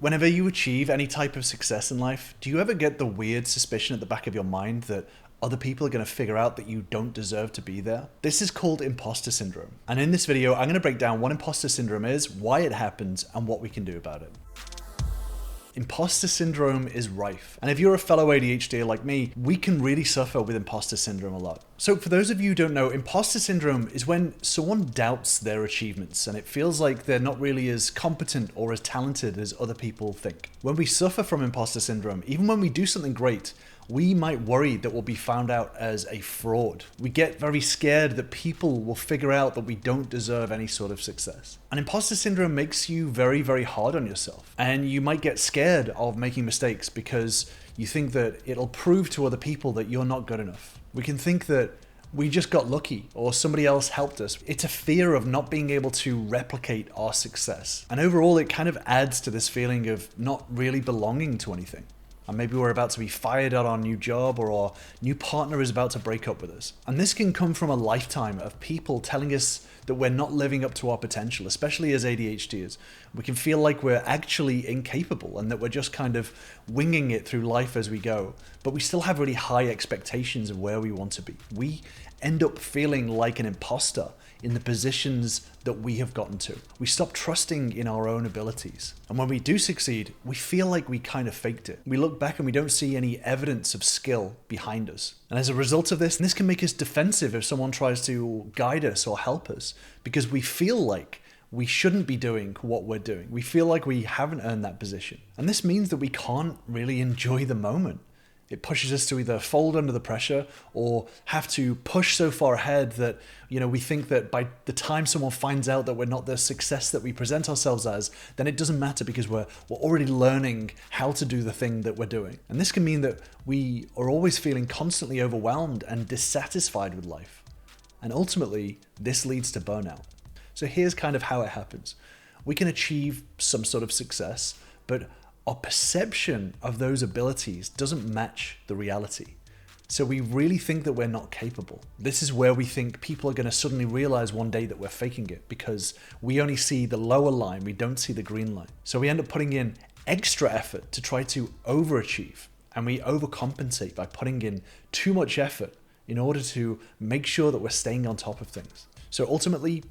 Whenever you achieve any type of success in life, do you ever get the weird suspicion at the back of your mind that other people are going to figure out that you don't deserve to be there? This is called imposter syndrome. And in this video, I'm going to break down what imposter syndrome is, why it happens, and what we can do about it. Imposter syndrome is rife. And if you're a fellow ADHDer like me, we can really suffer with imposter syndrome a lot. So for those of you who don't know, imposter syndrome is when someone doubts their achievements and it feels like they're not really as competent or as talented as other people think. When we suffer from imposter syndrome, even when we do something great, we might worry that we'll be found out as a fraud. We get very scared that people will figure out that we don't deserve any sort of success. And imposter syndrome makes you very, very hard on yourself. And you might get scared of making mistakes because you think that it'll prove to other people that you're not good enough. We can think that we just got lucky or somebody else helped us. It's a fear of not being able to replicate our success. And overall, it kind of adds to this feeling of not really belonging to anything. And maybe we're about to be fired at our new job or our new partner is about to break up with us. And this can come from a lifetime of people telling us that we're not living up to our potential, especially as ADHDers. We can feel like we're actually incapable and that we're just kind of winging it through life as we go. But we still have really high expectations of where we want to be. We end up feeling like an imposter in the positions that we have gotten to. We stop trusting in our own abilities. And when we do succeed, we feel like we kind of faked it. We look back and we don't see any evidence of skill behind us. And as a result of this can make us defensive if someone tries to guide us or help us, because we feel like we shouldn't be doing what we're doing. We feel like we haven't earned that position. And this means that we can't really enjoy the moment. It pushes us to either fold under the pressure or have to push so far ahead that, we think that by the time someone finds out that we're not the success that we present ourselves as, then it doesn't matter because we're already learning how to do the thing that we're doing. And this can mean that we are always feeling constantly overwhelmed and dissatisfied with life. And ultimately, this leads to burnout. So here's kind of how it happens. We can achieve some sort of success, but our perception of those abilities doesn't match the reality. So we really think that we're not capable. This is where we think people are going to suddenly realize one day that we're faking it because we only see the lower line, we don't see the green line. So we end up putting in extra effort to try to overachieve, and we overcompensate by putting in too much effort in order to make sure that we're staying on top of things. So ultimately,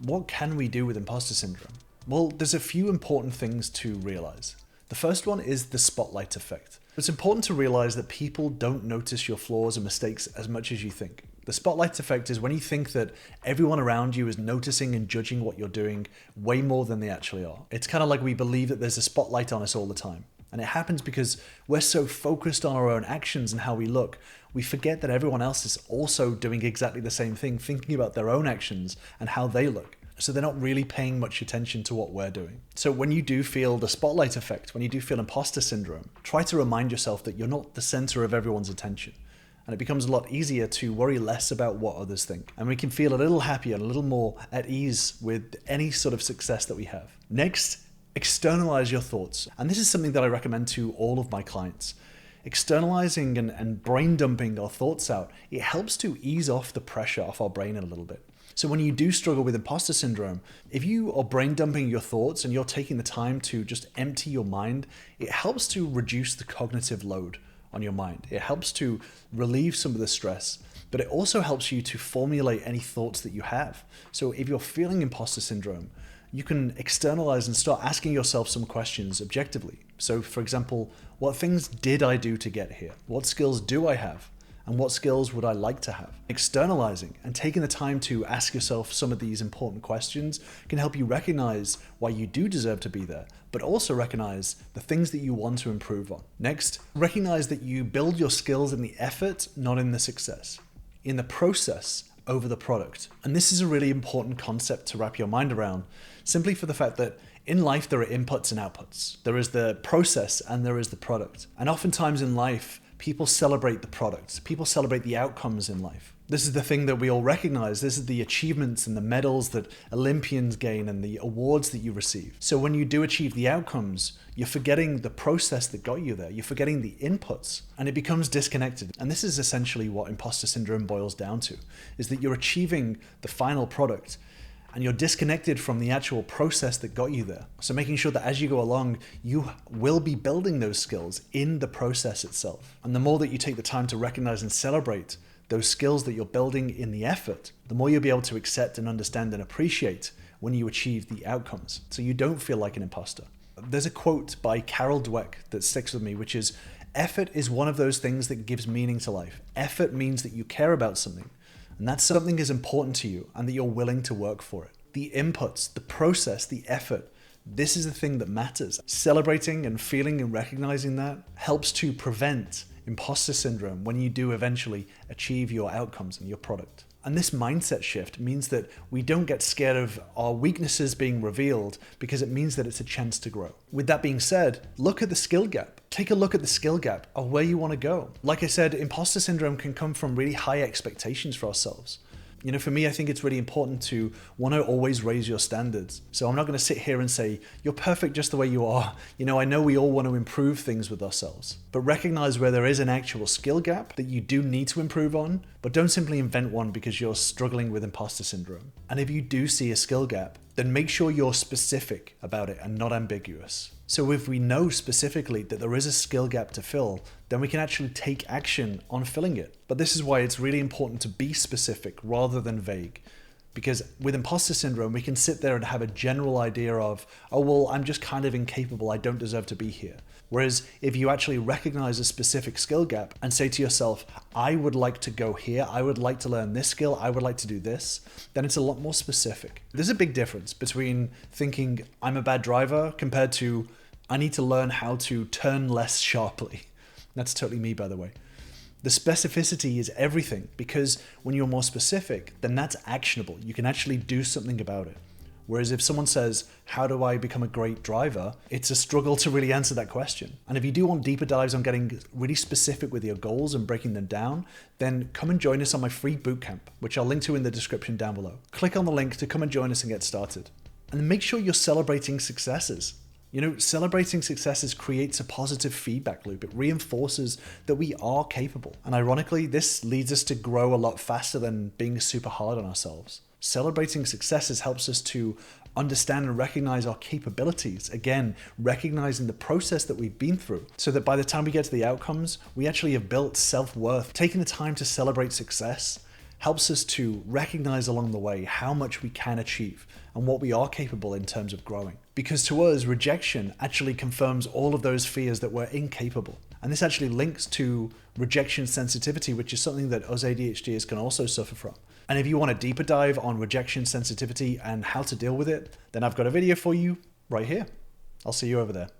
what can we do with imposter syndrome? Well, there's a few important things to realize. The first one is the spotlight effect. It's important to realize that people don't notice your flaws and mistakes as much as you think. The spotlight effect is when you think that everyone around you is noticing and judging what you're doing way more than they actually are. It's kind of like we believe that there's a spotlight on us all the time. And it happens because we're so focused on our own actions and how we look, we forget that everyone else is also doing exactly the same thing, thinking about their own actions and how they look. So they're not really paying much attention to what we're doing. So when you do feel the spotlight effect, when you do feel imposter syndrome, try to remind yourself that you're not the center of everyone's attention. And it becomes a lot easier to worry less about what others think. And we can feel a little happier and a little more at ease with any sort of success that we have. Next, externalize your thoughts. And this is something that I recommend to all of my clients. Externalizing and brain dumping our thoughts out, it helps to ease off the pressure off our brain a little bit. So when you do struggle with imposter syndrome, if you are brain dumping your thoughts and you're taking the time to just empty your mind, it helps to reduce the cognitive load on your mind. It helps to relieve some of the stress, but it also helps you to formulate any thoughts that you have. So if you're feeling imposter syndrome, you can externalize and start asking yourself some questions objectively. So for example, what things did I do to get here? What skills do I have? And what skills would I like to have? Externalizing and taking the time to ask yourself some of these important questions can help you recognize why you do deserve to be there, but also recognize the things that you want to improve on. Next, recognize that you build your skills in the effort, not in the success, in the process over the product. And this is a really important concept to wrap your mind around, simply for the fact that in life, there are inputs and outputs. There is the process and there is the product. And oftentimes in life, people celebrate the products. People celebrate the outcomes in life. This is the thing that we all recognize. This is the achievements and the medals that Olympians gain and the awards that you receive. So when you do achieve the outcomes, you're forgetting the process that got you there. You're forgetting the inputs and it becomes disconnected. And this is essentially what imposter syndrome boils down to, is that you're achieving the final product and you're disconnected from the actual process that got you there. So making sure that as you go along, you will be building those skills in the process itself. And the more that you take the time to recognize and celebrate those skills that you're building in the effort, the more you'll be able to accept and understand and appreciate when you achieve the outcomes, so you don't feel like an imposter. There's a quote by Carol Dweck that sticks with me, which is, effort is one of those things that gives meaning to life. Effort means that you care about something, and that something is important to you and that you're willing to work for it. The inputs, the process, the effort, this is the thing that matters. Celebrating and feeling and recognizing that helps to prevent imposter syndrome when you do eventually achieve your outcomes and your product. And this mindset shift means that we don't get scared of our weaknesses being revealed, because it means that it's a chance to grow. With that being said, look at the skill gap. Take a look at the skill gap of where you want to go. Like I said, imposter syndrome can come from really high expectations for ourselves. You know, for me, I think it's really important to want to always raise your standards. So I'm not going to sit here and say, you're perfect just the way you are. You know, I know we all want to improve things with ourselves, but recognize where there is an actual skill gap that you do need to improve on, but don't simply invent one because you're struggling with imposter syndrome. And if you do see a skill gap, then make sure you're specific about it and not ambiguous. So if we know specifically that there is a skill gap to fill, then we can actually take action on filling it. But this is why it's really important to be specific rather than vague. Because with imposter syndrome, we can sit there and have a general idea of, oh, well, I'm just kind of incapable, I don't deserve to be here. Whereas if you actually recognize a specific skill gap and say to yourself, I would like to go here, I would like to learn this skill, I would like to do this, then it's a lot more specific. There's a big difference between thinking I'm a bad driver compared to I need to learn how to turn less sharply. That's totally me, by the way. The specificity is everything, because when you're more specific, then that's actionable. You can actually do something about it. Whereas if someone says, how do I become a great driver? It's a struggle to really answer that question. And if you do want deeper dives on getting really specific with your goals and breaking them down, then come and join us on my free bootcamp, which I'll link to in the description down below. Click on the link to come and join us and get started. And then make sure you're celebrating successes. You know, celebrating successes creates a positive feedback loop. It reinforces that we are capable. And ironically, this leads us to grow a lot faster than being super hard on ourselves. Celebrating successes helps us to understand and recognize our capabilities. Again, recognizing the process that we've been through, so that by the time we get to the outcomes, we actually have built self-worth. Taking the time to celebrate success helps us to recognize along the way how much we can achieve and what we are capable in terms of growing. Because to us, rejection actually confirms all of those fears that we're incapable. And this actually links to rejection sensitivity, which is something that us ADHDers can also suffer from. And if you want a deeper dive on rejection sensitivity and how to deal with it, then I've got a video for you right here. I'll see you over there.